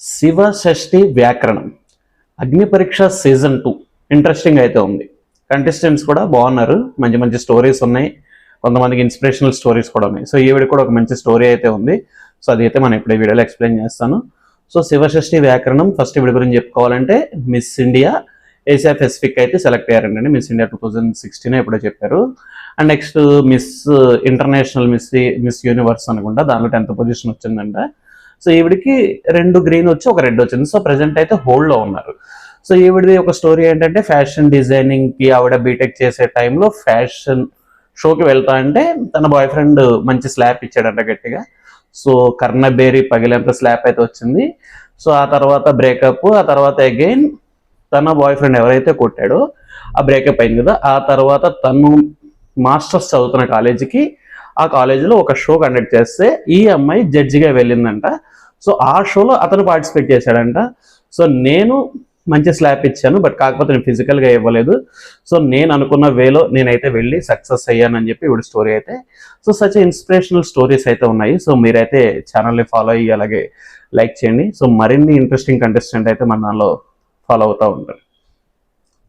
శివ షష్ఠి వ్యాకరణం అగ్ని పరీక్ష సీజన్ 2 ఇంట్రెస్టింగ్ అయితే ఉంది. కంటెస్టెంట్స్ కూడా బాగున్నారు, మంచి మంచి స్టోరీస్ ఉన్నాయి, కొంతమందికి ఇన్స్పిరేషనల్ స్టోరీస్ కూడా ఉన్నాయి. సో ఈవిడ కూడా ఒక మంచి స్టోరీ అయితే ఉంది. సో అది అయితే మనం ఇప్పుడు ఈ వీడియోలో ఎక్స్ప్లెయిన్ చేస్తాను. సో శివ షష్ఠి వ్యాకరణం ఫస్ట్ వీడి గురించి చెప్పుకోవాలంటే మిస్ ఇండియా ఏషియా పెసిఫిక్ అయితే సెలెక్ట్ అయ్యారండి. మిస్ ఇండియా 2016 ఎప్పుడో చెప్పారు. And next miss international miss universe అనుకుంటా, దాంట్లో 10th పొజిషన్ వచ్చిందంట. సో ఈవిడికి 2 గ్రీన్ వచ్చి ఒక రెడ్ వచ్చింది. సో ప్రజెంట్ అయితే హోల్డ్లో ఉన్నారు. సో ఈవిడిది ఒక స్టోరీ ఏంటంటే ఫ్యాషన్ డిజైనింగ్కి ఆవిడ బీటెక్ చేసే టైంలో ఫ్యాషన్ షోకి వెళ్తా అంటే తన బాయ్ ఫ్రెండ్ మంచి స్లాప్ ఇచ్చాడంట గట్టిగా. సో కర్ణబేరి పగిలేంత స్లాప్ అయితే వచ్చింది. సో ఆ తర్వాత బ్రేకప్, ఆ తర్వాత అగైన్ తన బాయ్ ఫ్రెండ్ ఎవరైతే కొట్టాడో ఆ బ్రేకప్ అయింది కదా. ఆ తర్వాత తను మాస్టర్స్ చదువుతున్న కాలేజీకి, ఆ కాలేజీలో ఒక షో కండక్ట్ చేస్తే ఈ అమ్మాయి జడ్జిగా వెళ్ళిందంట. సో ఆ షోలో అతను పార్టిసిపేట్ చేశాడంట. సో నేను మంచి స్లాప్ ఇచ్చాను, బట్ కాకపోతే నేను ఫిజికల్గా ఇవ్వలేదు. సో నేను అనుకున్న వేలో నేనైతే వెళ్ళి సక్సెస్ అయ్యానని చెప్పి ఇవి స్టోరీ అయితే. సో సచ్ ఇన్స్పిరేషనల్ స్టోరీస్ అయితే ఉన్నాయి. సో మీరైతే ఛానల్ని ఫాలో అయ్యి అలాగే లైక్ చేయండి. సో మరిన్ని ఇంట్రెస్టింగ్ కంటెస్టెంట్ అయితే మన దానిలో ఫాలో అవుతూ ఉంటారు.